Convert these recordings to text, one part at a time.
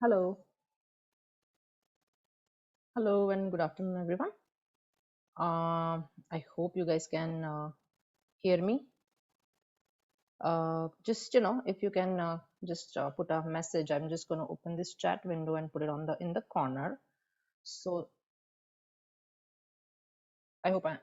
Hello, hello, and good afternoon, everyone. I hope you guys can hear me. Just if you can just put a message. I'm just going to open this chat window and put it on the in the corner. So I hope I.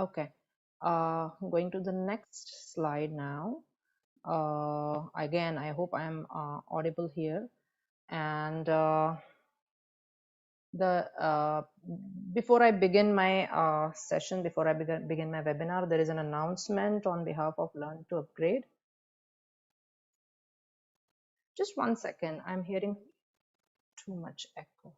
Okay. Going to the next slide now. Again, I hope I am audible here. And the before I begin my session, before I begin my webinar, there is an announcement on behalf of Learn to Upgrade. Just one second, I'm hearing too much echo.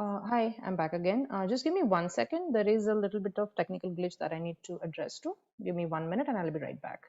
Hi, I'm back again. Just give me one second. There is a little bit of technical glitch that I need to address to. Give me 1 minute and I'll be right back.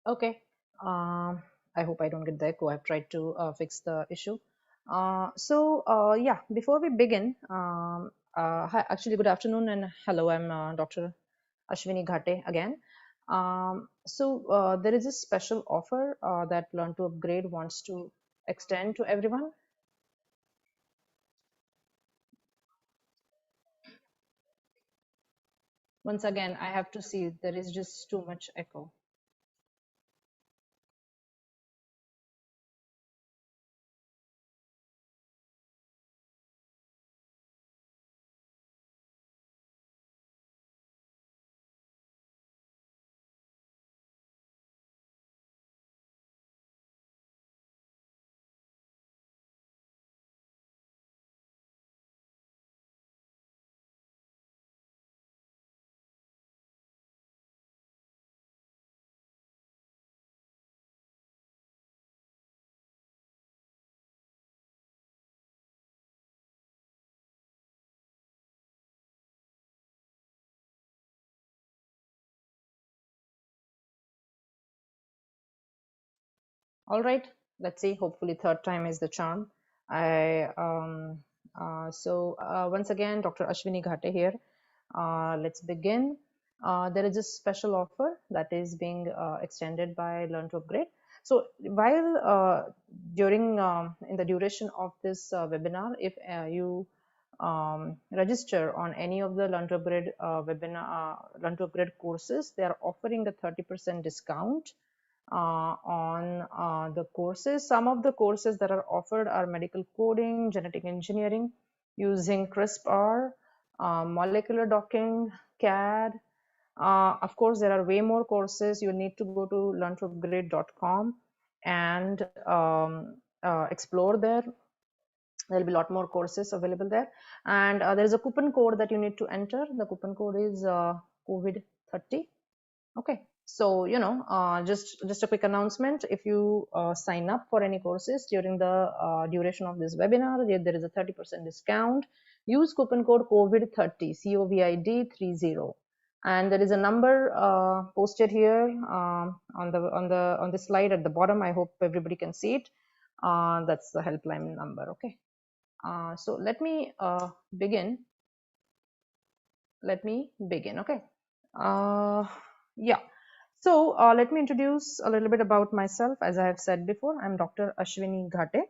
Okay. I hope I don't get the echo. I've tried to fix the issue. Yeah, before we begin, hi, actually, good afternoon and hello. I'm Dr. Ashwini Ghate again. There is a special offer that Learn to Upgrade wants to extend to everyone. Once again, I have to see there is just too much echo. All right, let's see. Hopefully, third time is the charm. I Once again, Dr. Ashwini Ghate here. Let's begin. There is a special offer that is being extended by Learn to Upgrade. So while during in the duration of this webinar, if you register on any of the Learn to Upgrade Learn to Upgrade courses, they are offering a 30% discount on the courses. Some of the courses that are offered are medical coding, genetic engineering using CRISPR, molecular docking, CAD. Of course, there are way more courses. You need to go to learntoupgrade.com and explore there. There'll be a lot more courses available there. And there is a coupon code that you need to enter. The coupon code is COVID30. Okay, so just a quick announcement. If you sign up for any courses during the duration of this webinar, there is a 30% discount. Use coupon code COVID30, COVID30, and there is a number posted here on the slide at the bottom. I hope everybody can see it. That's the helpline number. Okay, so let me begin. Okay. Yeah. So let me introduce a little bit about myself. As I have said before, I'm Dr. Ashwini Ghate.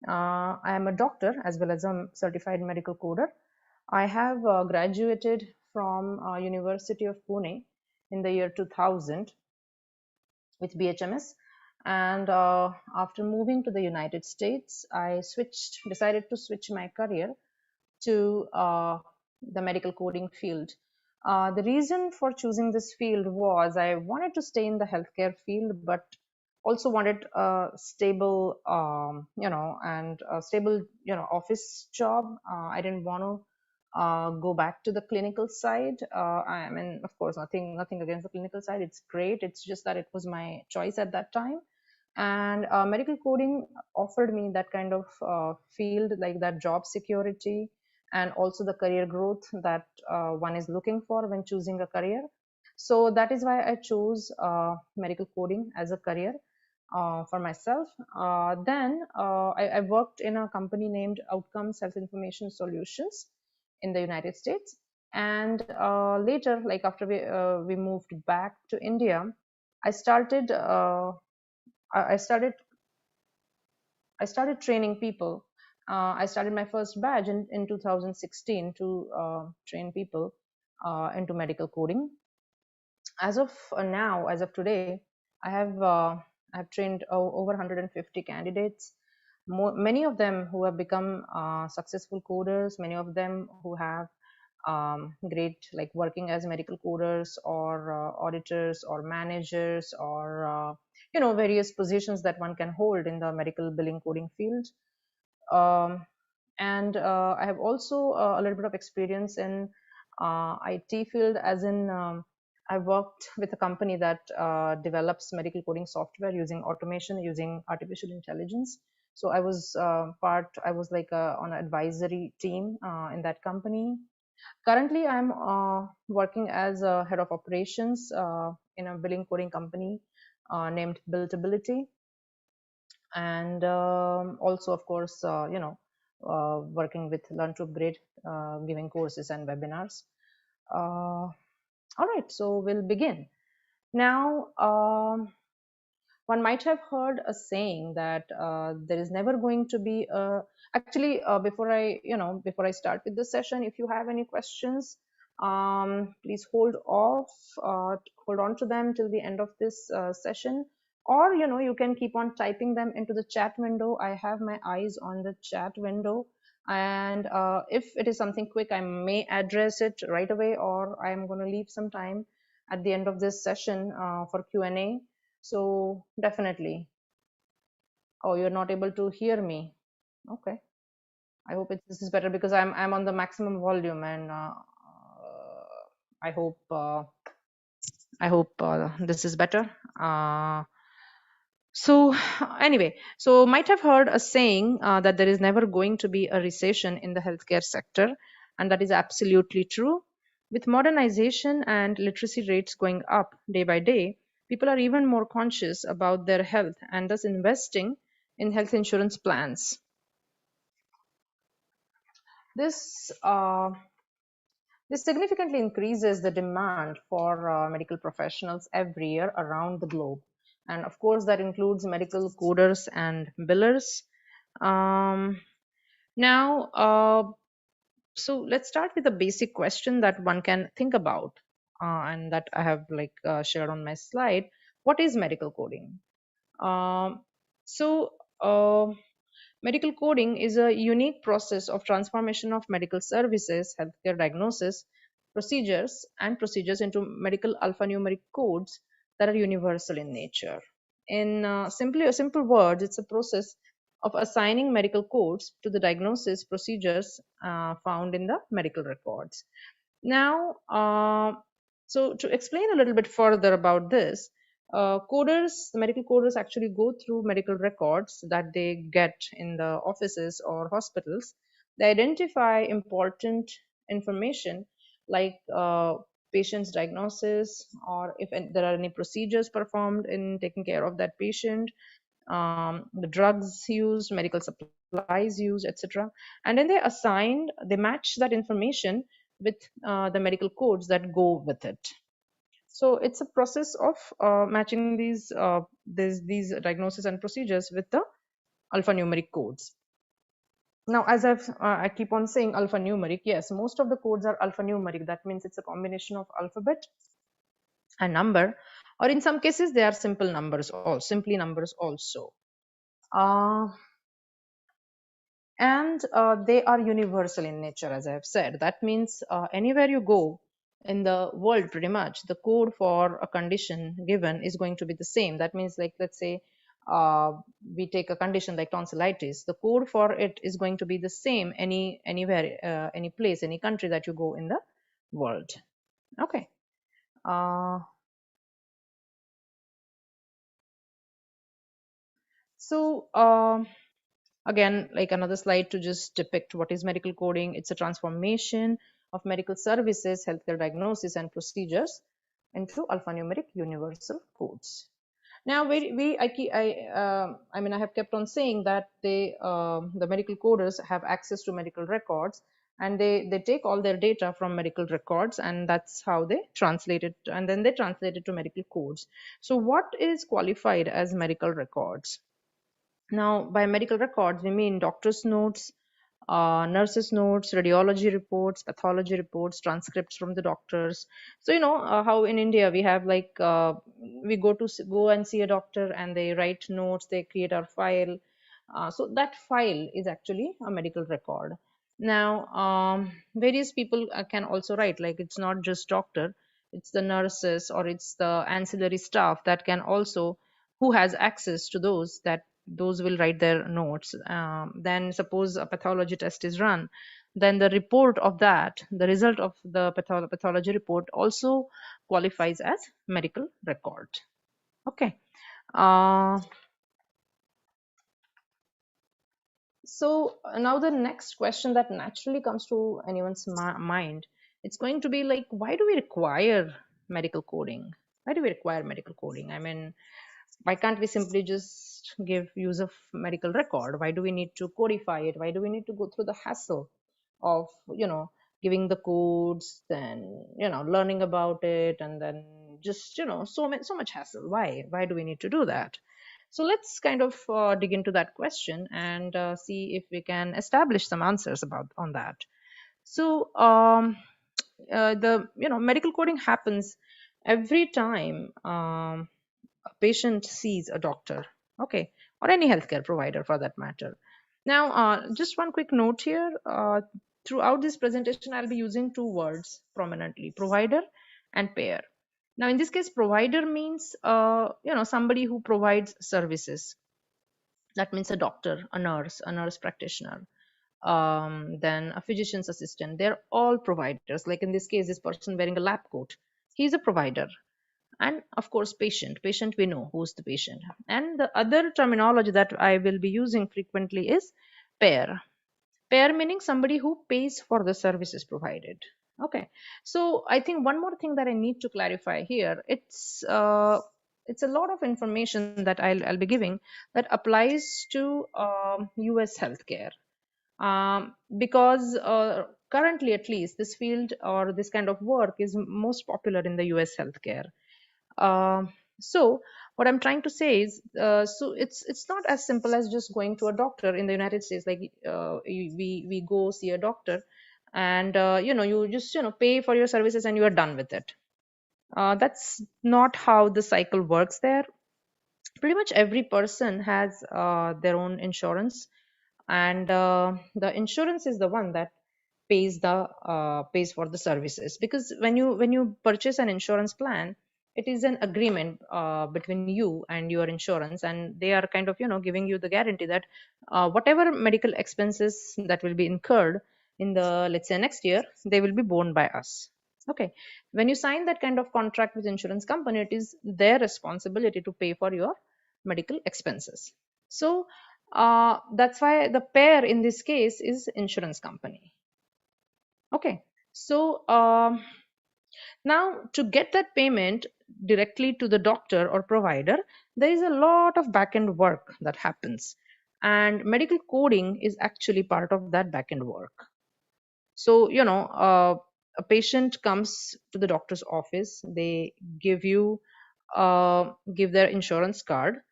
I am a doctor as well as a certified medical coder. I have graduated from University of Pune in the year 2000 with BHMS. And after moving to the United States, I decided to switch my career to the medical coding field. The reason for choosing this field was I wanted to stay in the healthcare field, but also wanted a stable, and a stable, office job. I didn't want to go back to the clinical side. I mean, of course, nothing against the clinical side. It's great. It's just that it was my choice at that time. And medical coding offered me that kind of field, like that job security and also the career growth that one is looking for when choosing a career. So that is why I chose medical coding as a career for myself. Then I worked in a company named Outcomes Health Information Solutions in the United States. And later, like after we moved back to India, I started I started I started training people. I started my first batch in 2016 to train people into medical coding. As of now, as of today, I have trained over 150 candidates. Many of them who have become successful coders. Many of them who have great, like working as medical coders or auditors or managers or various positions that one can hold in the medical billing coding field. And I have also a little bit of experience in IT field, as in I worked with a company that develops medical coding software using automation, using artificial intelligence. So I was I was like on an advisory team in that company. Currently, I'm working as a head of operations in a billing coding company named Buildability, and also, of course, working with Learn to Upgrade, giving courses and webinars. All right, so we'll begin now. One might have heard a saying that there is never going to be a actually before I start with the session, if you have any questions, please hold on to them till the end of this session, or you can keep on typing them into the chat window. I have my eyes on the chat window, and if it is something quick, I may address it right away, or I'm going to leave some time at the end of this session for Q&A. So definitely. Oh, you're not able to hear me. Okay. I hope this is better because I'm on the maximum volume, and I hope this is better. So anyway, so might have heard a saying that there is never going to be a recession in the healthcare sector, and that is absolutely true. With modernization and literacy rates going up day by day, People are even more conscious about their health and thus investing in health insurance plans. This this significantly increases the demand for medical professionals every year around the globe. And of course, that includes medical coders and billers. Um, now, so let's start with a basic question that one can think about, and that I have shared on my slide. What is medical coding? Um, so, uh, Medical coding is a unique process of transformation of medical services, healthcare diagnosis, procedures into medical alphanumeric codes that are universal in nature. In simple words, it's a process of assigning medical codes to the diagnosis procedures found in the medical records. Now, so to explain a little bit further about this, the medical coders actually go through medical records that they get in the offices or hospitals. They identify important information like patient's diagnosis, or if there are any procedures performed in taking care of that patient, the drugs used, medical supplies used, etc. And then they match that information with the medical codes that go with it. So it's a process of matching these diagnoses and procedures with the alphanumeric codes. Now, as I keep on saying alphanumeric, yes, most of the codes are alphanumeric. That means it's a combination of alphabet and number, or in some cases they are simply numbers also. Uh, and they are universal in nature, as I have said. That means anywhere you go in the world, pretty much the code for a condition given is going to be the same. That means, like, let's say uh, we take a condition like tonsillitis, the code for it is going to be the same anywhere, any place, any country that you go in the world. Okay. uh, so Again, like another slide to just depict what is medical coding. It's a transformation of medical services, healthcare diagnosis, and procedures into alphanumeric universal codes. Now, I mean, I have kept on saying that the medical coders have access to medical records, and they take all their data from medical records, and that's how they translate it, and then they translate it to medical codes. So, what is qualified as medical records? Now, by medical records, we mean doctor's notes, nurses' notes, radiology reports, pathology reports, transcripts from the doctors. So, how in India we have we go and see a doctor, and they write notes, they create our file. So that file is actually a medical record. Now, various people can also write, like it's not just doctor, it's the nurses or it's the ancillary staff that can also, who has access to those will write their notes. Then suppose a pathology test is run, then the report of that, the result of the pathology report also qualifies as medical record. Okay. uh, Now the next question that naturally comes to anyone's mind, it's going to be like, why do we require medical coding? Why do we require medical coding? I mean, why can't we simply just give use of medical record? Why do we need to codify it? Why do we need to go through the hassle of giving the codes, then learning about it, and then just so much hassle? Why do we need to do that? So let's kind of dig into that question and see if we can establish some answers about on that. So the medical coding happens every time a patient sees a doctor, okay, or any healthcare provider for that matter. Now, just one quick note here. Throughout this presentation, I'll be using two words prominently: provider and payer. Now, in this case, provider means somebody who provides services. That means a doctor, a nurse practitioner, then a physician's assistant. They're all providers. Like in this case, this person wearing a lab coat, he's a provider. And of course, patient, we know who's the patient. And the other terminology that I will be using frequently is payer meaning somebody who pays for the services provided. Okay. So I think one more thing that I need to clarify here, it's it's a lot of information that I'll be giving that applies to US healthcare. Because currently, at least, this field or this kind of work is most popular in the US healthcare. Um so what I'm trying to say is, so it's not as simple as just going to a doctor in the United States. Like, we go see a doctor, and you just pay for your services and you are done with it. That's not how the cycle works there. Pretty much every person has their own insurance, and the insurance is the one that pays for the services. Because when you purchase an insurance plan, it is an agreement between you and your insurance, and they are kind of giving you the guarantee that whatever medical expenses that will be incurred in the, let's say, next year, they will be borne by us. Okay. When you sign that kind of contract with insurance company, it is their responsibility to pay for your medical expenses. So that's why the payer in this case is insurance company. Okay. So now, to get that payment directly to the doctor or provider, there is a lot of back end work that happens, and medical coding is actually part of that back end work. So, a patient comes to the doctor's office, they give their insurance card.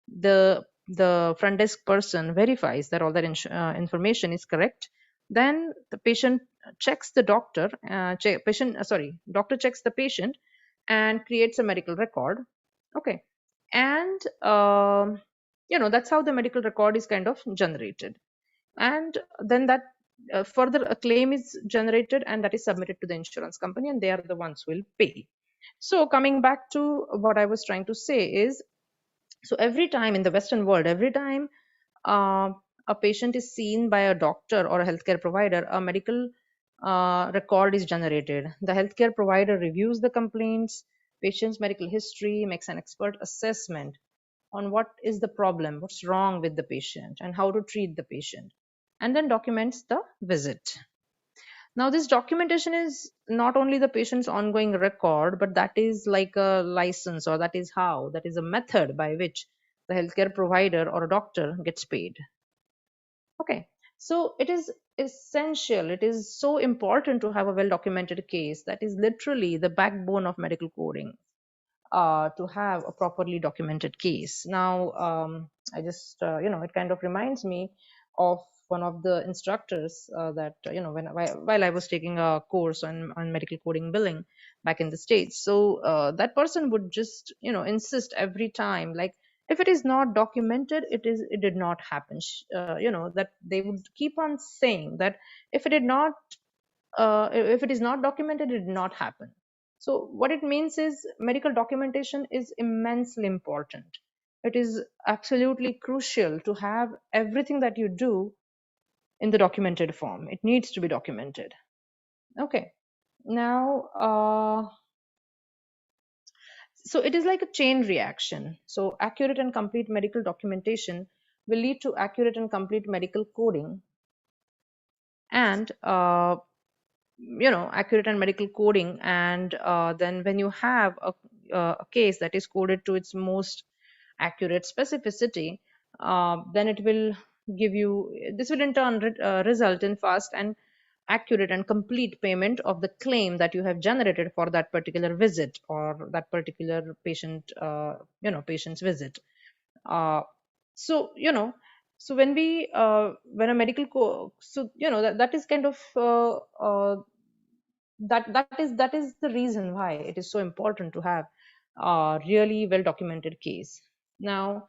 The front desk person verifies that all that information is correct. Then the patient checks the doctor, doctor checks the patient and creates a medical record. Okay. And that's how the medical record is kind of generated. And then that further a claim is generated, and that is submitted to the insurance company, and they are the ones who will pay. So coming back to what I was trying to say is, so every time in the Western world, every time uh, a patient is seen by a doctor or a healthcare provider, a medical record is generated. The healthcare provider reviews the complaints, patient's medical history, makes an expert assessment on what is the problem, what's wrong with the patient, and how to treat the patient, and then documents the visit. Now, this documentation is not only the patient's ongoing record, but that is like a license, or that is a method by which the healthcare provider or a doctor gets paid. Okay. So it is essential, it is so important to have a well documented case. That is literally the backbone of medical coding, to have a properly documented case. Now, I just, it kind of reminds me of one of the instructors that, while I was taking a course on medical coding billing back in the States. So that person would just, insist every time, like, if it is not documented, it did not happen. That they would keep on saying that if it is not documented, it did not happen. So what it means is medical documentation is immensely important. It is absolutely crucial to have everything that you do in the documented form. It needs to be documented. Okay. Now, so it is like a chain reaction. So accurate and complete medical documentation will lead to accurate and complete medical coding, and accurate and medical coding, and then when you have a case that is coded to its most accurate specificity, then it will give you, this will in turn result in fast and accurate and complete payment of the claim that you have generated for that particular visit or that particular patient's visit. uh, so when we when a medical so that is kind of that is the reason why it is so important to have a really well documented case. Now,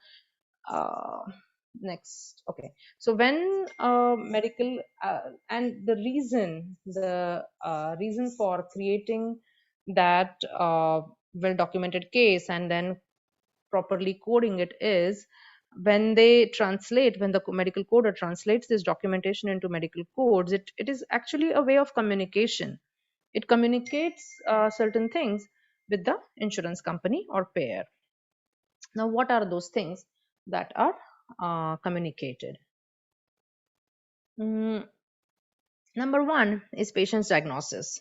uh, next, okay, so when medical and the reason for creating that well documented case and then properly coding it is, when the medical coder translates this documentation into medical codes, it is actually a way of communication. It communicates certain things with the insurance company or payer. Now, what are those things that are communicated? Mm, Number one is patient's diagnosis.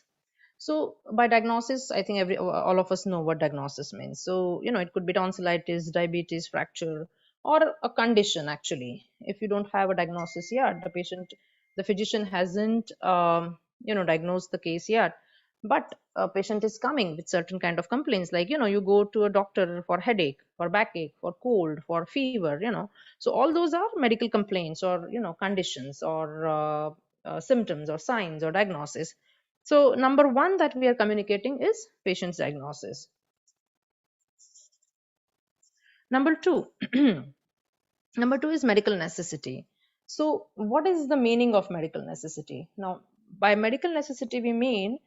So by diagnosis, I think every all of us know what diagnosis means. So it could be tonsillitis, diabetes, fracture, or a condition. Actually, if you don't have a diagnosis yet, the physician hasn't diagnosed the case yet, but a patient is coming with certain kind of complaints, like you go to a doctor for headache, for backache, for cold, for fever. So all those are medical complaints, or conditions, or symptoms, or signs, or diagnosis. So number one that we are communicating is patient's diagnosis. Number two, number two is medical necessity. So what is the meaning of medical necessity? Now, by medical necessity, we mean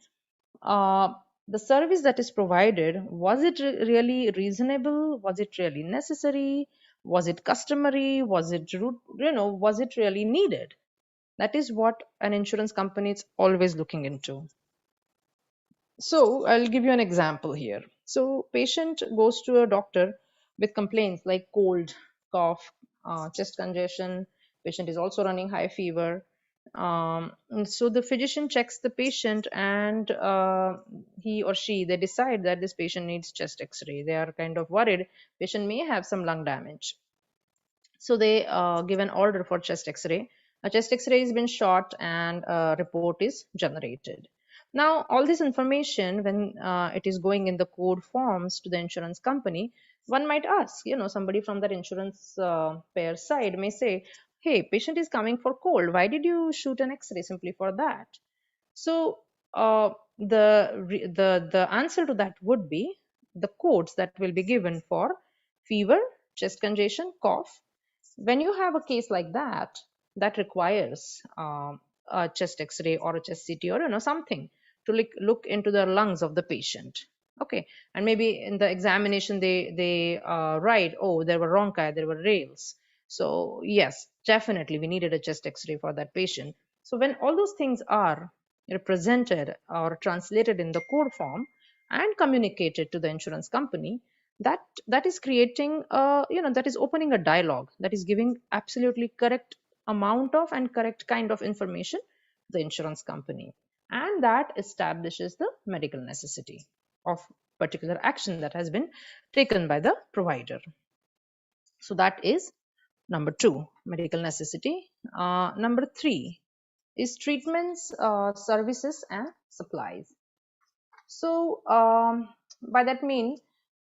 uh, the service that is provided, was it really reasonable? Was it really necessary? Was it customary? Was it was it really needed? That is what an insurance company is always looking into. So I'll give you an example here. So patient goes to a doctor with complaints like cold, cough, chest congestion. Patient is also running high fever. And so the physician checks the patient, and he or she, they decide that this patient needs chest X-ray. They are kind of worried patient may have some lung damage. So they give an order for chest X-ray. A chest X-ray has been shot, and a report is generated. Now, all this information, when it is going in the code forms to the insurance company, one might ask, somebody from that insurance payer side may say, "Hey, patient is coming for cold. Why did you shoot an X-ray simply for that?" So the answer to that would be the codes that will be given for fever, chest congestion, cough. When you have a case like that, that requires a chest X-ray or a chest CT, or something to look into the lungs of the patient. Okay, and maybe in the examination they write, oh, there were rhonchi, there were rails. So yes, definitely we needed a chest X-ray for that patient. So when all those things are represented or translated in the code form and communicated to the insurance company, that that is creating a that is opening a dialogue, that is giving absolutely correct amount of and correct kind of information to the insurance company, and that establishes the medical necessity of particular action that has been taken by the provider. So that is number two, medical necessity. Number three is treatments, services, and supplies. So by that mean,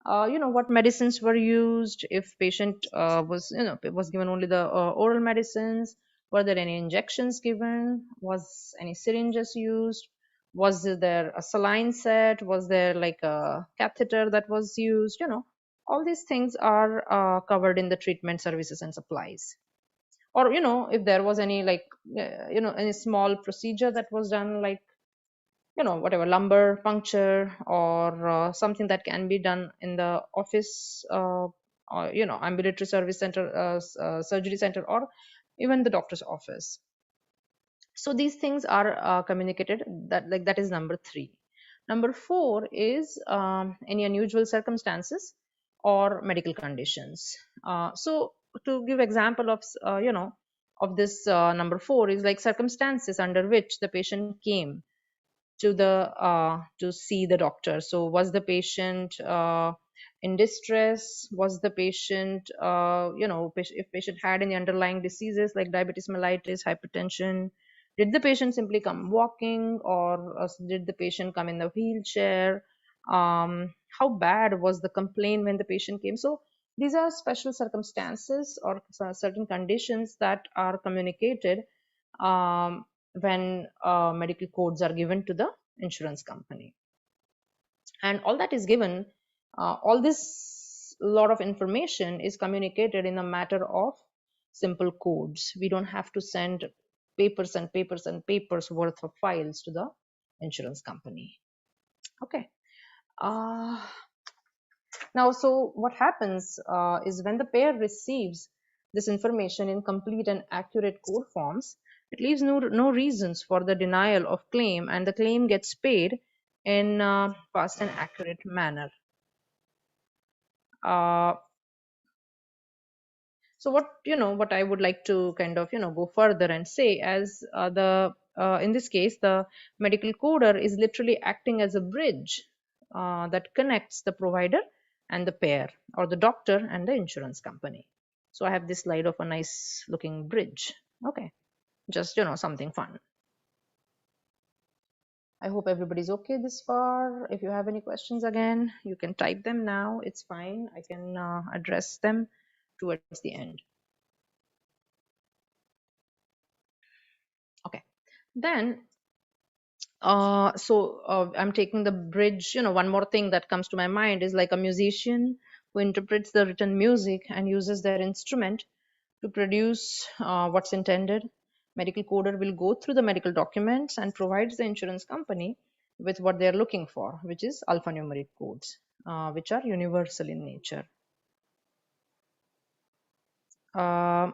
what medicines were used. If patient was given only the oral medicines, were there any injections given? Was any syringes used? Was there a saline set? Was there like a catheter that was used? All these things are covered in the treatment, services, and supplies. Or if there was any like any small procedure that was done, like whatever, lumbar puncture, or something that can be done in the office, or ambulatory service center, surgery center, or even the doctor's office. So these things are communicated, that is number three. Number four is any unusual circumstances or medical conditions. So to give example of of this, number four is like circumstances under which the patient came to see the doctor. So was the patient in distress? Was the patient if patient had any underlying diseases like diabetes mellitus, hypertension? Did the patient simply come walking, or did the patient come in the wheelchair? How bad was the complaint when the patient came? So these are special circumstances or certain conditions that are communicated when medical codes are given to the insurance company. And all that is given, all this lot of information is communicated in a matter of simple codes. We don't have to send papers and papers and papers worth of files to the insurance company. Okay. uh, Now, so what happens is when the payer receives this information in complete and accurate code forms, it leaves no reasons for the denial of claim, and the claim gets paid in fast and accurate manner. Uh, so what I would like to kind of go further and say, as the in this case, the medical coder is literally acting as a bridge that connects the provider and the payer, or the doctor and the insurance company. So I have this slide of a nice looking bridge. Okay, just something fun. I hope everybody's okay this far. If you have any questions, again, you can type them now. It's fine. I can address them towards the end. Okay. Then, I'm taking the bridge. One more thing that comes to my mind is like a musician who interprets the written music and uses their instrument to produce what's intended. Medical coder will go through the medical documents and provides the insurance company with what they're looking for, which is alphanumeric codes, which are universal in nature. Uh,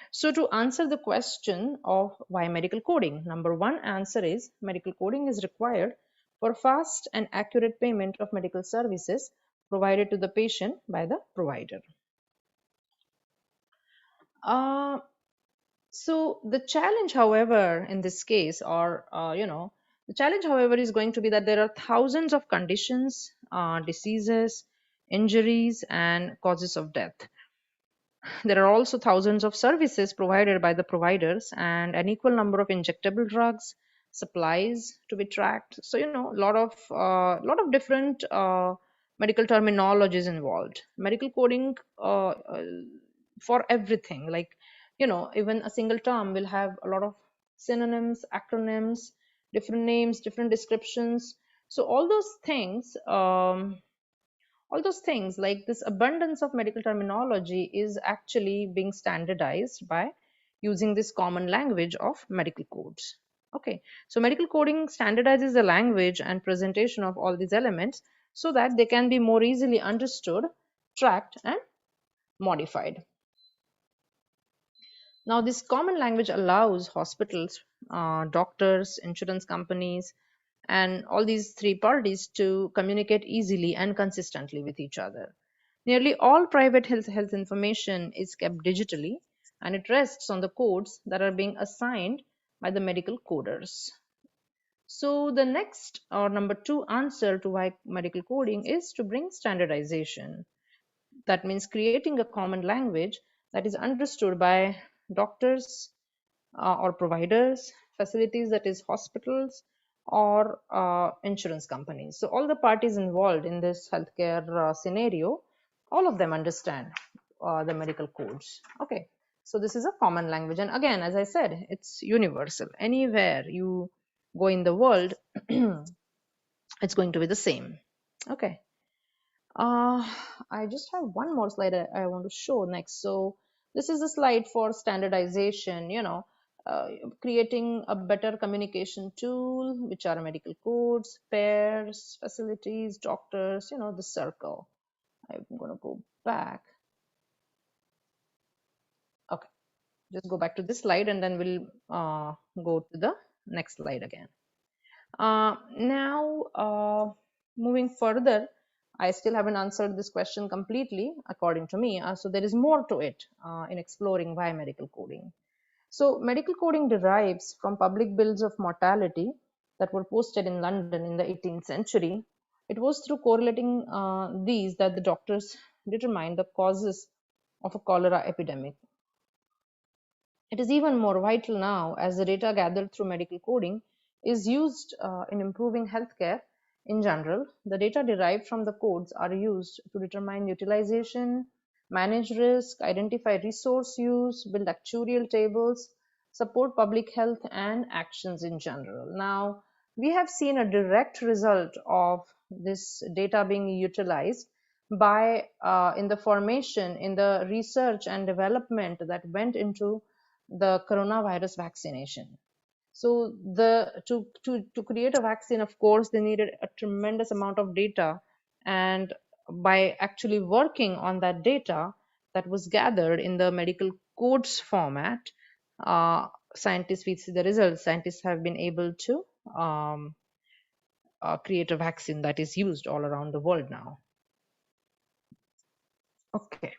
so to answer the question of why medical coding, number one answer is medical coding is required for fast and accurate payment of medical services provided to the patient by the provider. Uh, So the challenge, however, in this case, the challenge, however, is going to be that there are thousands of conditions, diseases, injuries, and causes of death. There are also thousands of services provided by the providers and an equal number of injectable drugs, supplies to be tracked. So, a lot of different medical terminologies involved. Medical coding for everything, like, even a single term will have a lot of synonyms, acronyms, different names, different descriptions. So all those things, like this abundance of medical terminology, is actually being standardized by using this common language of medical codes. Okay, so medical coding standardizes the language and presentation of all these elements so that they can be more easily understood, tracked, and modified. Now, this common language allows hospitals, doctors, insurance companies, and all these three parties to communicate easily and consistently with each other. Nearly all private health information is kept digitally, and it rests on the codes that are being assigned by the medical coders. So, the next, or number two, answer to why medical coding is to bring standardization. That means creating a common language that is understood by doctors, or providers, facilities, that is hospitals, or insurance companies. So all the parties involved in this healthcare scenario, all of them understand the medical codes. Okay, so this is a common language, and again, as I said, it's universal. Anywhere you go in the world, it's going to be the same. Okay. Uh, I just have one more slide I want to show next. So this is a slide for standardization, uh, creating a better communication tool, which are medical codes, pairs, facilities, doctors, the circle. I'm going to go back. Okay, just go back to this slide and then we'll go to the next slide again. Now, moving further, I still haven't answered this question completely, according to me. So there is more to it in exploring why medical coding. So medical coding derives from public bills of mortality that were posted in London in the 18th century. It was through correlating these that the doctors determined the causes of a cholera epidemic. It is even more vital now as the data gathered through medical coding is used in improving healthcare in general. The data derived from the codes are used to determine utilization, manage risk, identify resource use, build actuarial tables, support public health, and actions in general. Now, we have seen a direct result of this data being utilized by in the formation, in the research and development that went into the coronavirus vaccination. So to create a vaccine, of course, they needed a tremendous amount of data, and by actually working on that data that was gathered in the medical codes format, uh, scientists, we see the results. Scientists have been able to um, create a vaccine that is used all around the world now. Okay.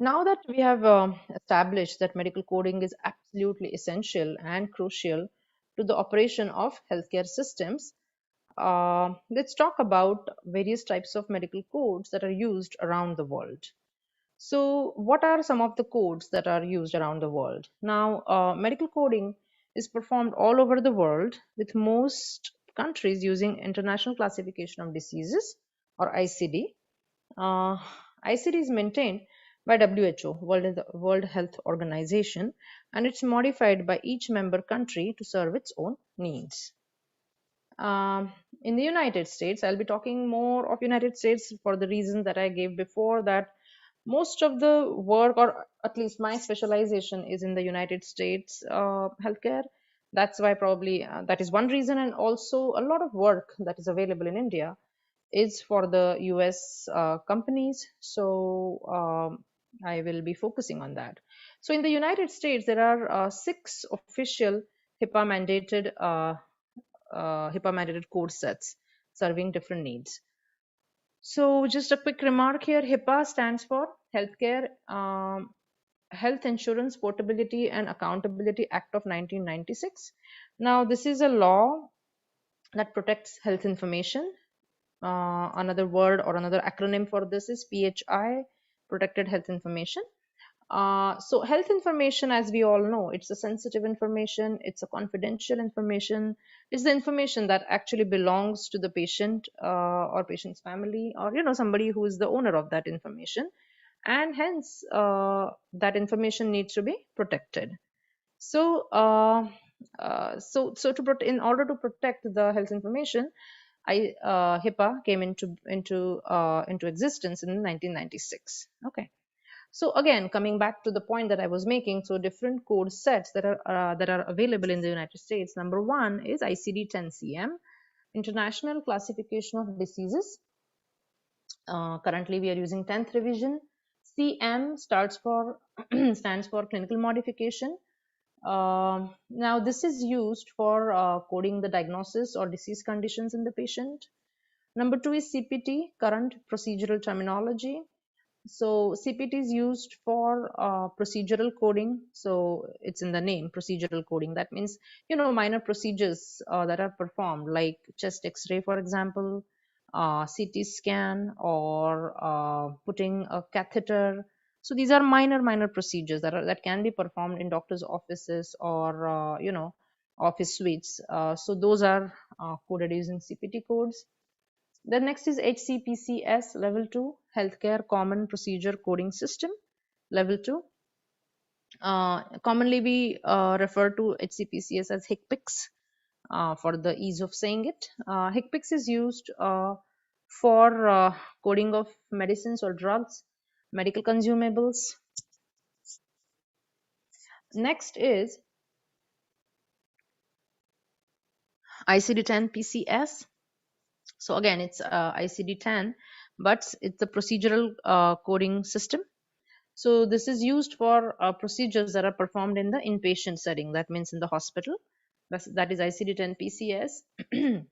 Now that we have established that medical coding is absolutely essential and crucial to the operation of healthcare systems, let's talk about various types of medical codes that are used around the world. So, what are some of the codes that are used around the world? Now, medical coding is performed all over the world, with most countries using International Classification of Diseases or ICD. uh, ICD is maintained by WHO, World Health Organization, and it's modified by each member country to serve its own needs. Um, in the United States, I'll be talking more of United States for the reason that I gave before, that most of the work, or at least my specialization, is in the United States healthcare. That's why probably that is one reason, and also a lot of work that is available in India is for the US companies. So I will be focusing on that. So in the United States, there are six official HIPAA mandated HIPAA mandated code sets serving different needs. So just a quick remark here: HIPAA stands for Health Insurance Portability and Accountability Act of 1996. Now, this is a law that protects health information. Another word or another acronym for this is PHI, Protected Health Information. So health information, as we all know, it's a sensitive information, it's a confidential information, it's the information that actually belongs to the patient or patient's family, or somebody who is the owner of that information, and hence that information needs to be protected. So in order to protect the health information, HIPAA came into existence in 1996. Okay. So again, coming back to the point that I was making, so different code sets that are available in the United States. Number one is ICD-10-CM, International Classification of Diseases. Currently, we are using 10th revision. CM stands for clinical modification. Now, this is used for coding the diagnosis or disease conditions in the patient. Number two is CPT, current procedural terminology. So CPT is used for procedural coding. So it's in the name, procedural coding. That means, minor procedures that are performed, like chest X-ray, for example, CT scan, or putting a catheter. So these are minor procedures that can be performed in doctors' offices or office suites. So those are coded using CPT codes. The next is HCPCS Level 2, Healthcare Common Procedure Coding System, Level 2. Commonly, we refer to HCPCS as HCPCS for the ease of saying it. HCPCS is used for coding of medicines or drugs, medical consumables. Next is ICD-10 PCS. So again, it's ICD-10, but it's the procedural coding system. So this is used for procedures that are performed in the inpatient setting. That means in the hospital. That is ICD-10 PCS.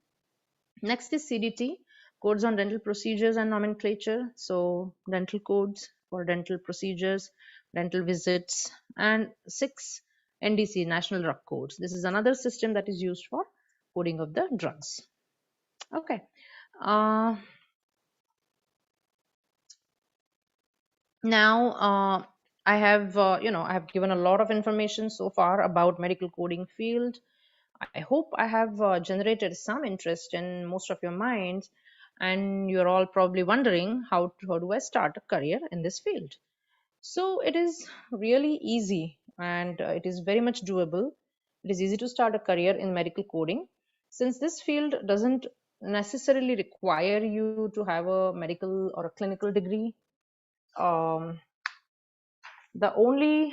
Next is CDT, codes on dental procedures and nomenclature. So dental codes for dental procedures, dental visits, and 6 NDC, National Drug Codes. This is another system that is used for coding of the drugs. Okay. Uh, Now, I have given a lot of information so far about medical coding field. I hope I have generated some interest in most of your minds, and you're all probably wondering how do I start a career in this field. So it is really easy, and it is very much doable. It is easy to start a career in medical coding, since this field doesn't necessarily require you to have a medical or a clinical degree. Um, the only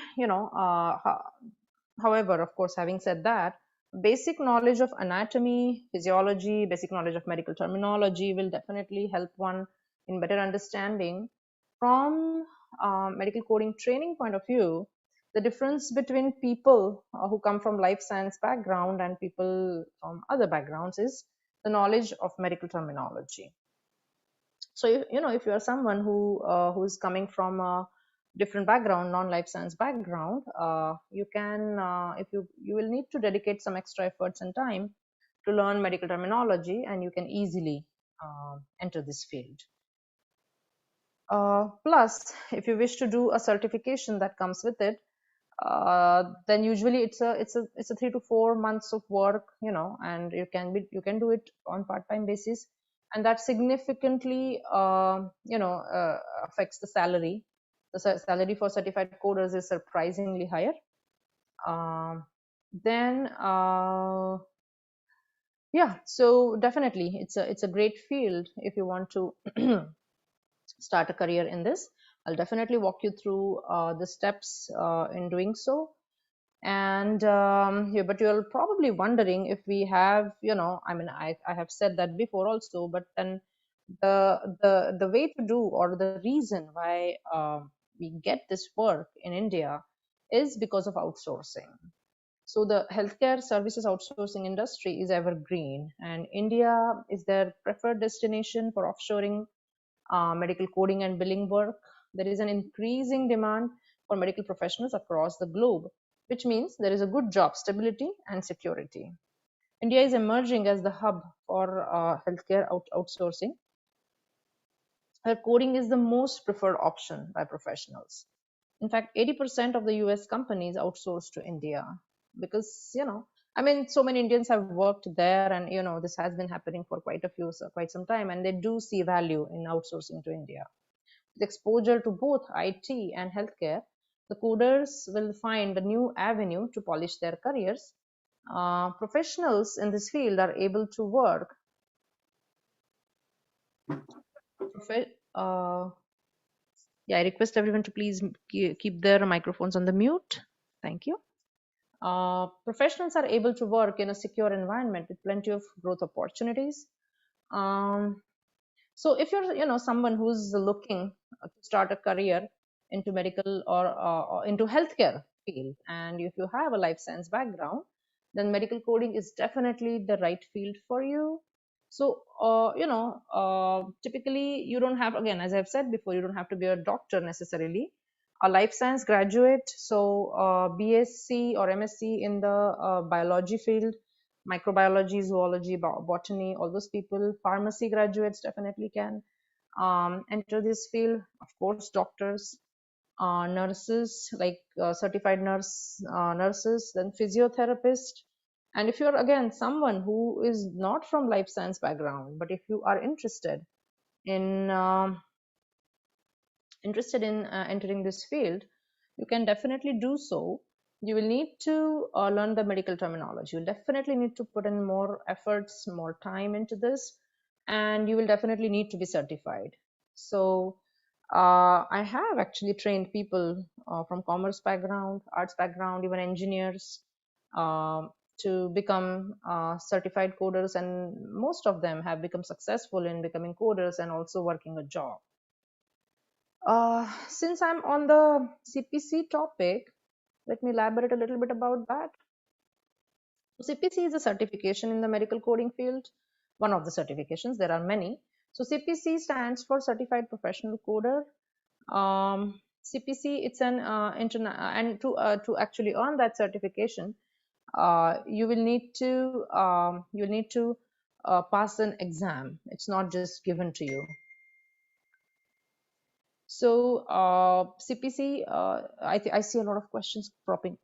However, of course, having said that, basic knowledge of anatomy, physiology, basic knowledge of medical terminology will definitely help one in better understanding. From medical coding training point of view, the difference between people who come from life science background and people from other backgrounds is the knowledge of medical terminology. So if you are someone who is coming from a different background, non-life science background, you can, if you will need to dedicate some extra efforts and time to learn medical terminology, and you can easily enter this field. Plus, if you wish to do a certification that comes with it, then usually it's a 3 to 4 months of work, and you can do it on part-time basis, and that significantly affects the salary. The salary for certified coders is surprisingly higher. Then yeah, so definitely it's a great field if you want to start a career in this. I'll definitely walk you through the steps in doing so. And yeah, but you're probably wondering if we have, I mean, I have said that before also, but then the way to do, or the reason why we get this work in India is because of outsourcing. So the healthcare services outsourcing industry is evergreen, and India is their preferred destination for offshoring medical coding and billing work. There is an increasing demand for medical professionals across the globe, which means there is a good job stability and security. India is emerging as the hub for healthcare outsourcing, where coding is the most preferred option by professionals. In fact, 80% of the US companies outsource to India because, I mean, so many Indians have worked there, and, this has been happening for quite some time, and they do see value in outsourcing to India. With exposure to both IT and healthcare, the coders will find a new avenue to polish their careers. Professionals in this field are able to work. Yeah, I request everyone to please keep their microphones on the mute. Thank you. Professionals are able to work in a secure environment with plenty of growth opportunities. Um, So if you're, someone who's looking to start a career into medical or into healthcare field, and if you have a life science background, then medical coding is definitely the right field for you. So, typically you don't have, again, as I've said before, you don't have to be a doctor necessarily. A life science graduate, so BSc or MSc in the biology field, microbiology, zoology, botany, all those people. Pharmacy graduates definitely can enter this field. Of course, doctors, nurses, like certified nurses, then physiotherapist. And if you're, again, someone who is not from life science background, but if you are in entering this field, you can definitely do so. You will need to learn the medical terminology. You'll definitely need to put in more efforts, more time into this, and you will definitely need to be certified. So I have actually trained people from commerce background, arts background, even engineers, to become certified coders, and most of them have become successful in becoming coders and also working a job. Since I'm on the CPC topic, let me elaborate a little bit about that. CPC is a certification in the medical coding field, one of the certifications. There are many. So CPC stands for Certified Professional Coder. CPC, it's an and to actually earn that certification, you will need to pass an exam. It's not just given to you. So CPC, I see a lot of questions cropping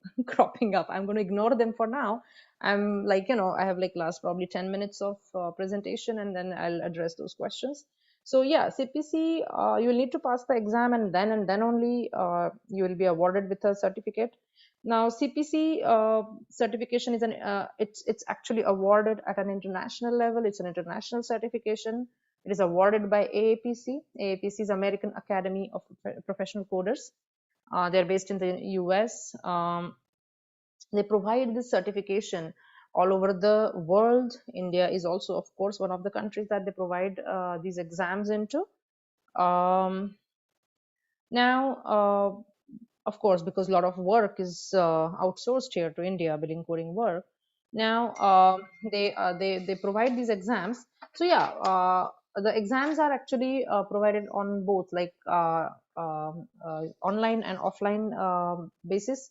up. I'm going to ignore them for now. I'm like, I have like last probably 10 minutes of presentation, and then I'll address those questions. So yeah, CPC, you will need to pass the exam, and then only you will be awarded with a certificate. Now CPC certification is it's actually awarded at an international level. It's an international certification. It is awarded by AAPC. AAPC is American Academy of Professional Coders. They're based in the US. They provide this certification all over the world. India is also, of course, one of the countries that they provide these exams into. Now, of course, because a lot of work is outsourced here to India, billing coding work. Now they provide these exams. So yeah, the exams are actually provided on both, like online and offline basis.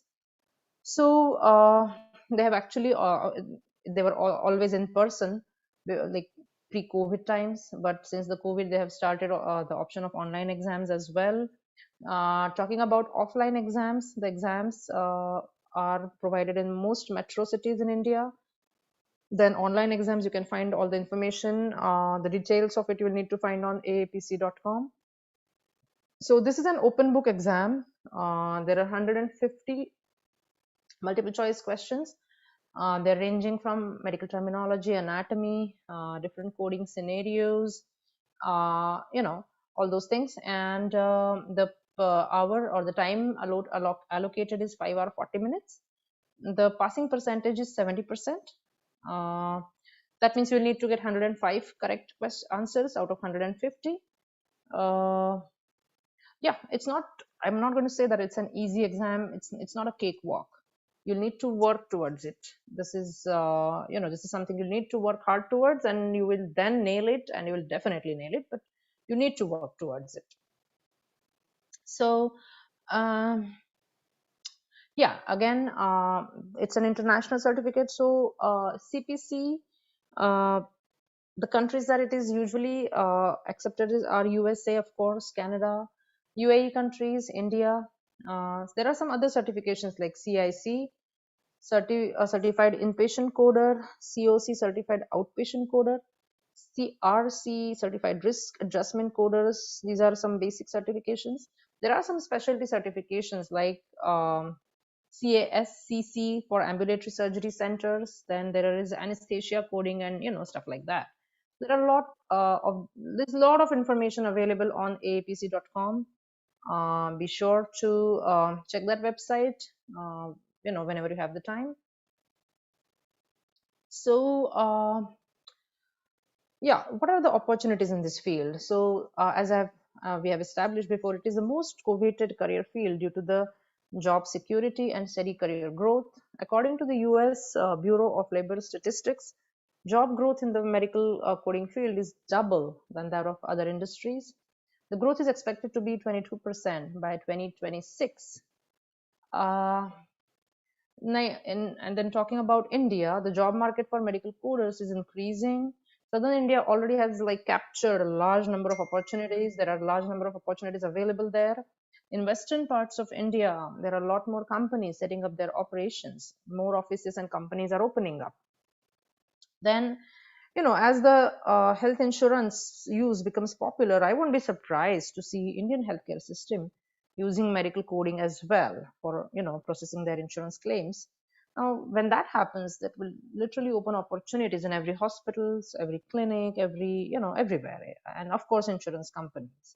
So they have actually they were always in person, like pre-COVID times, but since the COVID, they have started the option of online exams as well. Talking about offline exams, the exams are provided in most metro cities in India. Then online exams, you can find all the information. The details of it you will need to find on aapc.com. So this is an open book exam. There are 150 multiple choice questions. They're ranging from medical terminology, anatomy, different coding scenarios, all those things. And the hour or the time allocated is 5 hour 40 minutes. The passing percentage is 70%. Uh, that means you will need to get 105 correct answers out of 150. Yeah, it's not, I'm not going to say that it's an easy exam. It's not a cakewalk. You'll need to work towards it. This is this is something you'll need to work hard towards, and you will then nail it, and you will definitely nail it, but you need to work towards it. So um, yeah, again, it's an international certificate. So CPC, the countries that it is usually accepted are USA, of course, Canada, UAE countries, India. There are some other certifications like CIC, certified inpatient coder, COC, certified outpatient coder, CRC, certified risk adjustment coders. These are some basic certifications. There are some specialty certifications like CASCC for ambulatory surgery centers. Then there is anesthesia coding and stuff like that. There are a lot there's a lot of information available on aapc.com. Be sure to check that website whenever you have the time. So yeah, what are the opportunities in this field? So as we have established before, it is the most coveted career field due to the job security and steady career growth. According to the US Bureau of Labor Statistics, job growth in the medical coding field is double than that of other industries. The growth is expected to be 22% by 2026. Uh, and then talking about India, the job market for medical coders is increasing. Southern India already has like captured a large number of opportunities. There are a large number of opportunities available there. In western parts of India, there are a lot more companies setting up their operations. More offices and companies are opening up. Then, as the health insurance use becomes popular, I won't be surprised to see Indian healthcare system using medical coding as well for processing their insurance claims. Now, when that happens, that will literally open opportunities in every hospitals, every clinic, everywhere, and of course, insurance companies.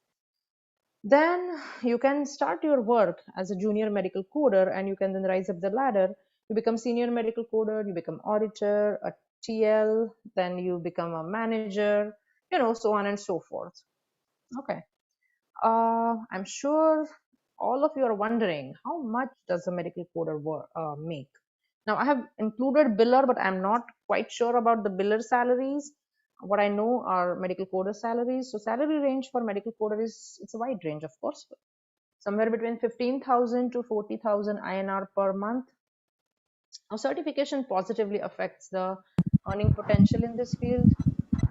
Then you can start your work as a junior medical coder, and you can then rise up the ladder. You become senior medical coder, you become auditor, a TL, then you become a manager, so on and so forth. Okay. I'm sure all of you are wondering, how much does a medical coder make? Now, I have included biller, but I'm not quite sure about the biller salaries. What I know are medical coder salaries. So salary range for medical coder it's a wide range, of course, somewhere between 15,000 to 40,000 INR per month. Now, certification positively affects the earning potential in this field.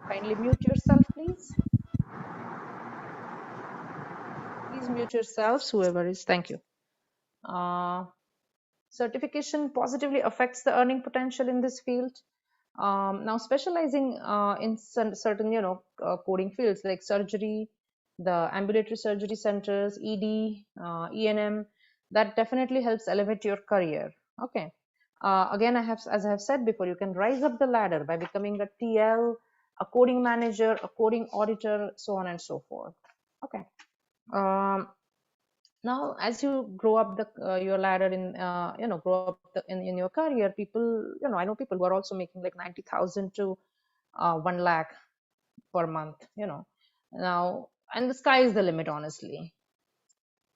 Kindly mute yourself, please. Please mute yourselves, whoever is. Thank you. Uh, Certification positively affects the earning potential in this field. Now, specializing in certain, coding fields like surgery, the ambulatory surgery centers, ED, ENM, that definitely helps elevate your career. Okay. Again, as I have said before, you can rise up the ladder by becoming a TL, a coding manager, a coding auditor, so on and so forth. Okay. Um, Now, as you grow up your ladder grow up in your career, people, I know people who are also making like 90,000 to 1 lakh per month, now, and the sky is the limit, honestly.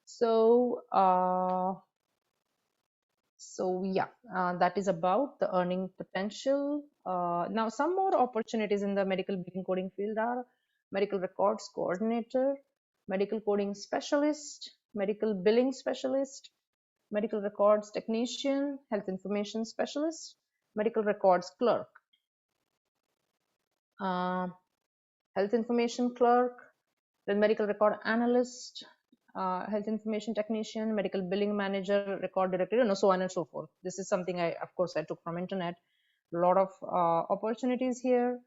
So yeah, that is about the earning potential. Now, some more opportunities in the medical billing coding field are medical records coordinator, medical coding specialist, medical billing specialist, medical records technician, health information specialist, medical records clerk, uh, health information clerk, then medical record analyst, health information technician, medical billing manager, record director, so on and so forth. This is something of course, I took from internet. A lot of opportunities here.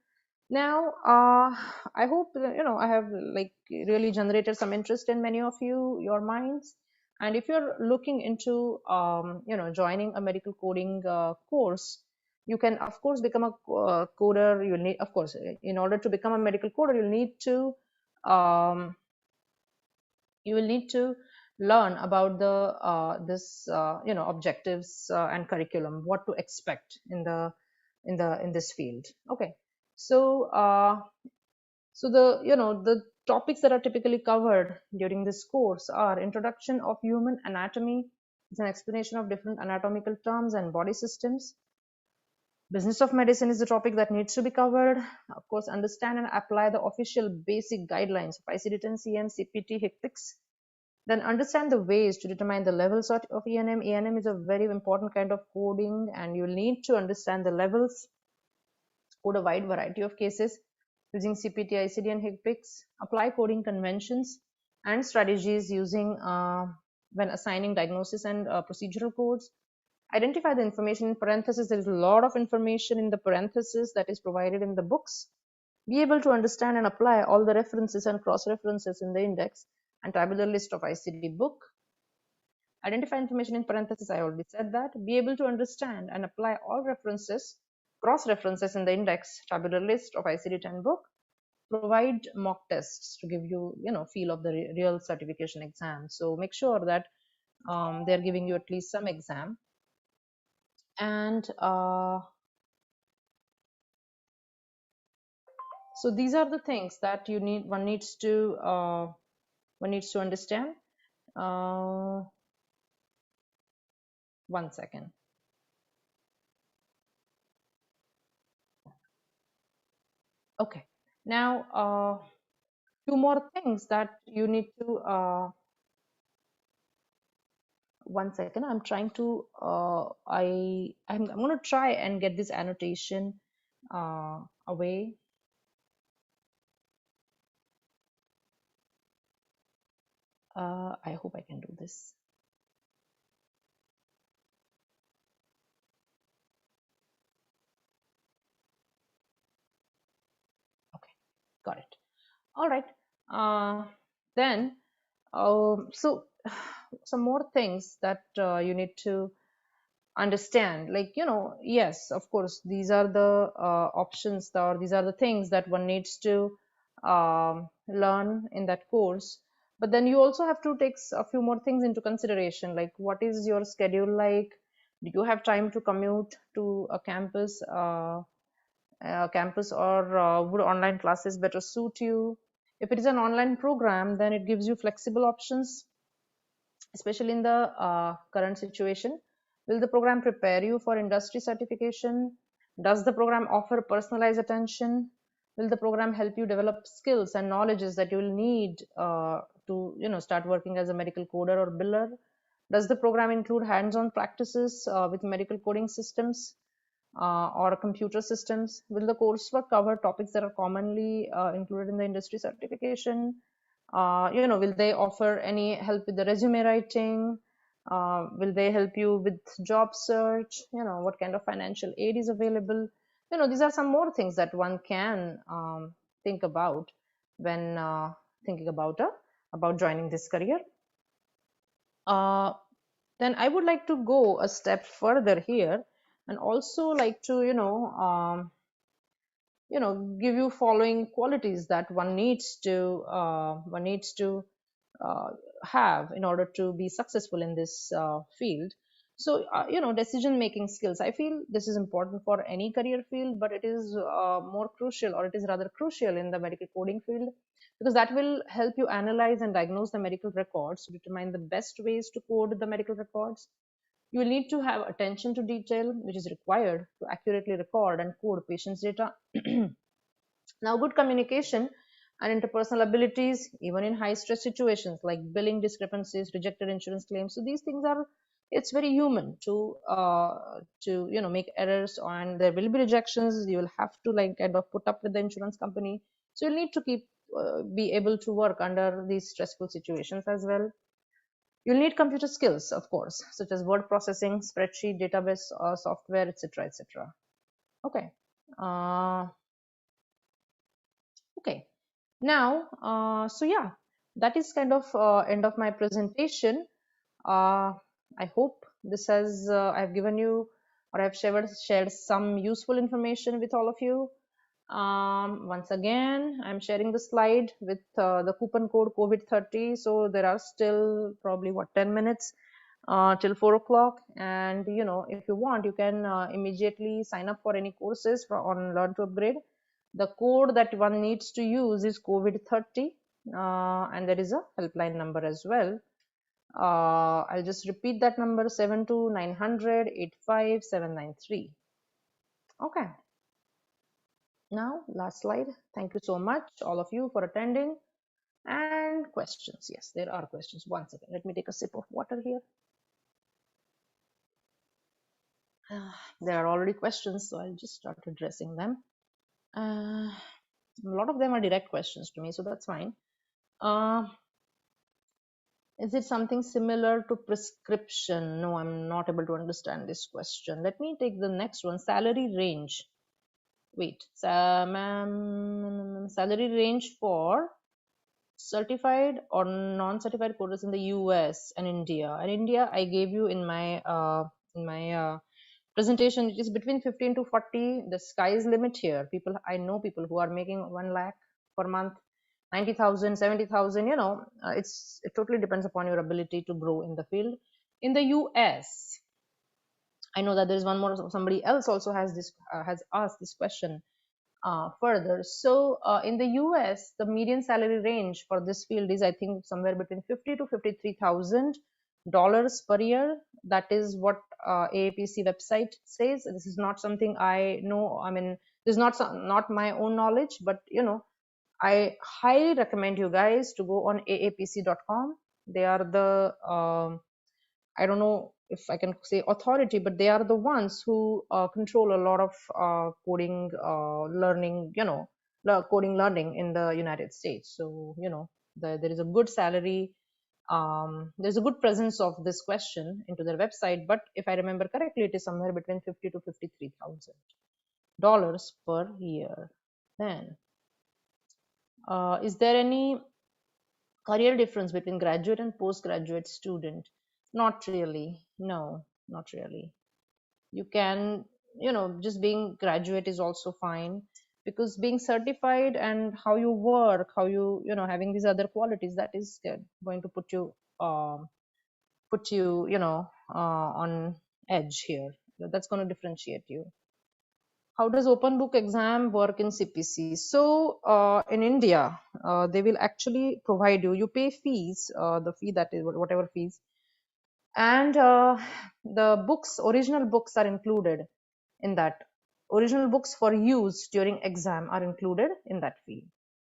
Now, I hope I have like really generated some interest in many of your minds. And if you're looking into joining a medical coding course, you can of course become a coder. You'll need, of course, in order to become a medical coder, um, you will need to learn about the this objectives and curriculum, what to expect in this field. Okay, so the topics that are typically covered during this course are introduction of human anatomy. It's an explanation of different anatomical terms and body systems. Business of medicine is the topic that needs to be covered. Of course, understand and apply the official basic guidelines of ICD-10, CM, CPT, HCPCS. Then understand the ways to determine the levels of ENM. ENM is a very important kind of coding, and you'll need to understand the levels, code a wide variety of cases using CPT, ICD, and HCPCS. Apply coding conventions and strategies using when assigning diagnosis and procedural codes. Identify the information in parentheses. There is a lot of information in the parentheses that is provided in the books. Be able to understand and apply all the references and cross-references in the index and tabular list of ICD book. Identify information in parentheses, I already said that. Be able to understand and apply all references, cross-references in the index, tabular list of ICD-10 book. Provide mock tests to give you, feel of the real certification exam. So make sure that they're giving you at least some exam. And so these are the things that one needs to understand. One second. Okay, now two more things that you need to one second. I'm trying to I'm going to try and get this annotation away. I hope I can do this. Okay, got it. All right. Then so some more things that you need to understand, like yes, of course, these are the options, or these are the things that one needs to learn in that course. But then you also have to take a few more things into consideration, like what is your schedule like? Do you have time to commute to a campus or would online classes better suit you? If it is an online program, then it gives you flexible options, especially in the current situation. Will the program prepare you for industry certification? Does the program offer personalized attention? Will the program help you develop skills and knowledges that you will need to start working as a medical coder or biller? Does the program include hands-on practices with medical coding systems or computer systems? Will the coursework cover topics that are commonly included in the industry certification? Will they offer any help with the resume writing? Will they help you with job search? What kind of financial aid is available? These are some more things that one can think about when thinking about joining this career. Then I would like to go a step further here, and also like to give you following qualities that one needs to uh, have in order to be successful in this field. So decision making skills, I feel this is important for any career field, but it is more crucial, or it is rather crucial in the medical coding field, because that will help you analyze and diagnose the medical records to determine the best ways to code the medical records. You will need to have attention to detail, which is required to accurately record and code patients' data. Now, good communication and interpersonal abilities, even in high stress situations like billing discrepancies, rejected insurance claims. So these things are, it's very human to make errors, and there will be rejections. You will have to like kind of put up with the insurance company. So you'll need to keep be able to work under these stressful situations as well. You'll need computer skills, of course, such as word processing, spreadsheet, database, software, etc., etc. Okay. Uh, okay. Now, so yeah, that is kind of end of my presentation. Uh, I hope this has I've given you, or I've shared some useful information with all of you. Once again, I'm sharing the slide with the coupon code COVID-30. So there are still probably 10 minutes till 4 o'clock. And if you want, you can immediately sign up for any courses on Learn to Upgrade. The code that one needs to use is COVID-30, and there is a helpline number as well. I'll just repeat that number: 72900 85793. Okay. Now, last slide. Thank you so much, all of you, for attending. And questions. Yes, there are questions. One second. Let me take a sip of water here. There are already questions, so I'll just start addressing them. A lot of them are direct questions to me, so that's fine. Is it something similar to prescription? No, I'm not able to understand this question. Let me take the next one. Salary range. Wait, salary range for certified or non-certified coders in the US and India. And India, I gave you in my presentation. It is between 15 to 40. The sky is limit here. I know people who are making 1 lakh per month, 90,000, 70,000. It totally depends upon your ability to grow in the field. In the US, I know that there is one more. Somebody else also has asked this question further. So in the US, the median salary range for this field is, I think, somewhere between 50 to $53,000 per year. That is what AAPC website says. This is not something I know. I mean, this is not my own knowledge, but I highly recommend you guys to go on aapc.com. They are the I don't know if I can say authority, but they are the ones who control a lot of coding learning, coding learning in the United States. So, there is a good salary. There's a good presence of this question into their website, but if I remember correctly, it is somewhere between 50 to $53,000 per year. Then, is there any career difference between graduate and postgraduate student? Not really. No, not really. You can, just being graduate is also fine, because being certified and how you work, how having these other qualities, that is going to put you, on edge here. That's going to differentiate you. How does open book exam work in CPC? So in India, they will actually provide you pay fees, the fee, that is whatever fees, and the original books are included in that. Original books for use during exam are included in that fee.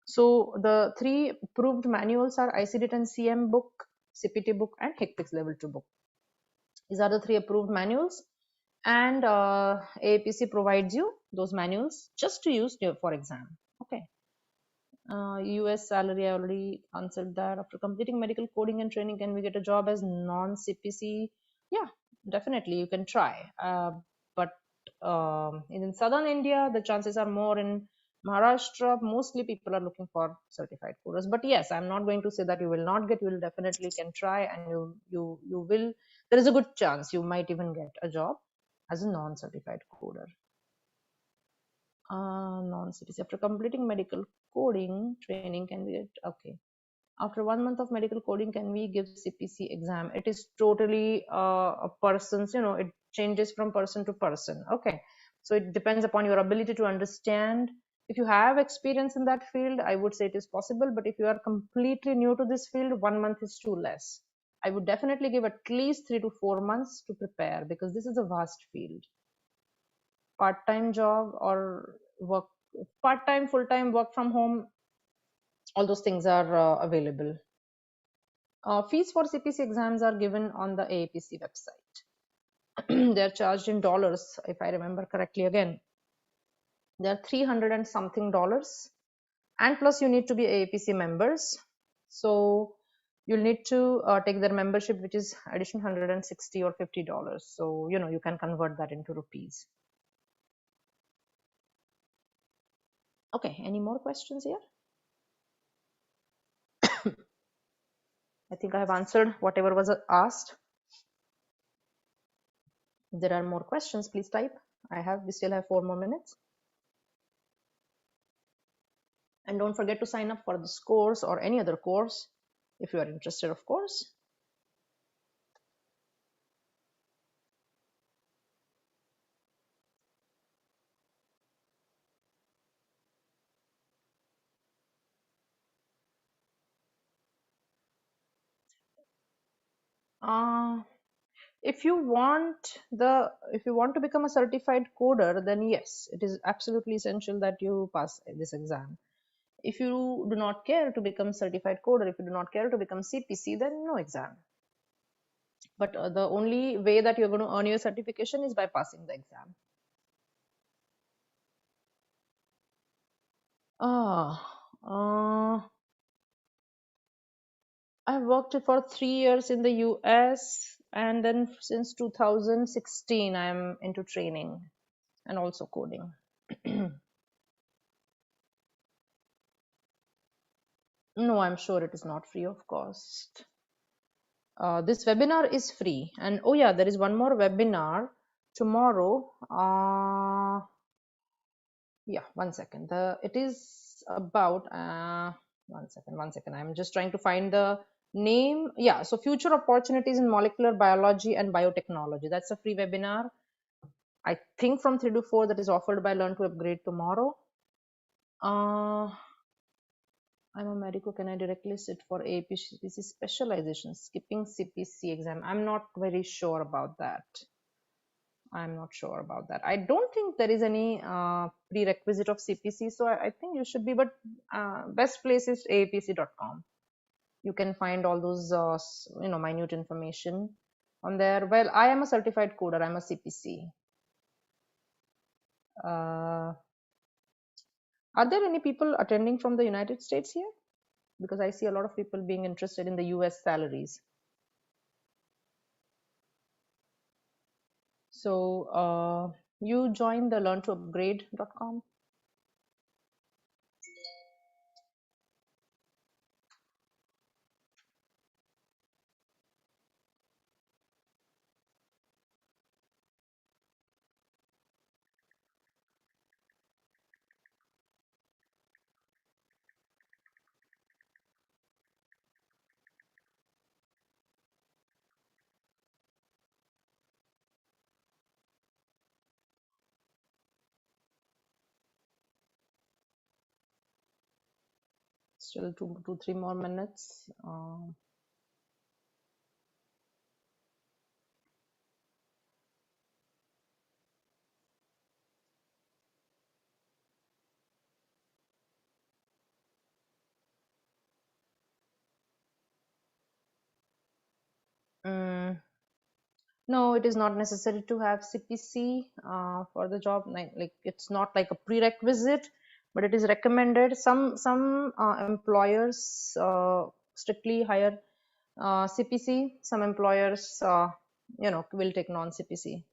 So the 3 approved manuals are ICD-10 CM book, CPT book, and HCPCS level 2 book. These are the 3 approved manuals, and AAPC provides you those manuals just to use for exam. Okay. US salary, I already answered that. After completing medical coding and training, can we get a job as non-CPC? Yeah, definitely you can try. But in southern India, the chances are more. In Maharashtra, mostly people are looking for certified coders. But yes, I'm not going to say that you will not get. You will definitely can try, and you will. There is a good chance you might even get a job as a non-certified coder. Non-CPC. After completing medical coding training, can we get, okay. After 1 month of medical coding, can we give CPC exam? It is totally a person's, it changes from person to person. Okay. So it depends upon your ability to understand. If you have experience in that field, I would say it is possible. But if you are completely new to this field, 1 month is too less. I would definitely give at least 3 to 4 months to prepare, because this is a vast field. Part-time job or work, part-time, full-time, work from home, All those things are available. Fees for CPC exams are given on the AAPC website. They're charged in dollars, if I remember correctly. Again, they're 300 and something dollars, and plus you need to be AAPC members. So you'll need to take their membership, which is addition 160 or $50. So you can convert that into rupees. Okay, any more questions here? I think I have answered whatever was asked. If there are more questions, please type. We still have 4 more minutes. And don't forget to sign up for this course or any other course if you are interested, of course. Uh, if you want to become a certified coder, then yes, it is absolutely essential that you pass this exam. If you do not care to become certified coder, if you do not care to become CPC, then no exam. But the only way that you're going to earn your certification is by passing the exam. I've worked for 3 years in the US, and then since 2016 I'm into training and also coding. No, I'm sure it is not free of cost. This webinar is free, and oh yeah, there is one more webinar tomorrow. Yeah, 1 second. It is about one second. I'm just trying to find the name. Yeah, so future opportunities in molecular biology and biotechnology. That's a free webinar. I think from 3 to 4, that is offered by Learn to Upgrade tomorrow. I'm a medico. Can I directly sit for APCPC specialization, skipping CPC exam? I'm not very sure about that. I don't think there is any prerequisite of CPC, so I think you should be, but best place is aapc.com. You can find all those minute information on there. Well, I am a certified coder. I'm a CPC. Are there any people attending from the United States here? Because I see a lot of people being interested in the US salaries. So you join the learntoupgrade.com. Still 3 more minutes. No, it is not necessary to have CPC for the job. Like it's not like a prerequisite, but it is recommended. Some employers strictly hire CPC. Some employers, will take non-CPC.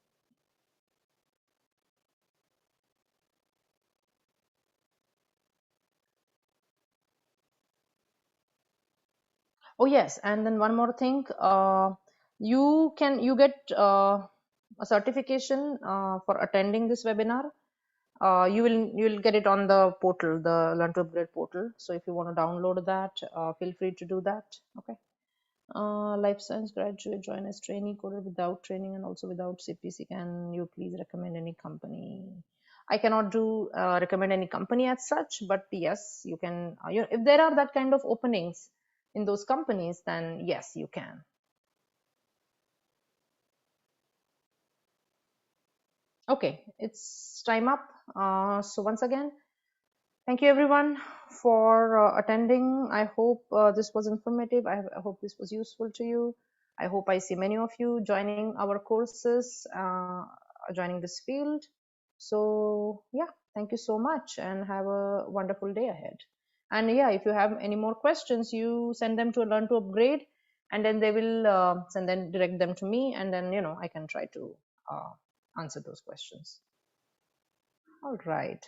Oh yes, and then one more thing. You get a certification for attending this webinar. You will get it on the portal, the Learn to Upgrade portal. So if you want to download that, feel free to do that. Okay. Life science graduate join as trainee coder without training and also without CPC. Can you please recommend any company? I cannot do recommend any company as such, but yes, you can. If there are that kind of openings in those companies, then yes, you can. Okay, it's time up. So once again, Thank you everyone for attending. I hope this was informative. I hope this was useful to you. I hope I see many of you joining our courses, joining this field. So yeah, thank you so much and have a wonderful day ahead. And yeah, if you have any more questions, you send them to Learn to Upgrade, and then they will send them direct them to me, and then I can try to uh, answer those questions. All right.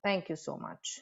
Thank you so much.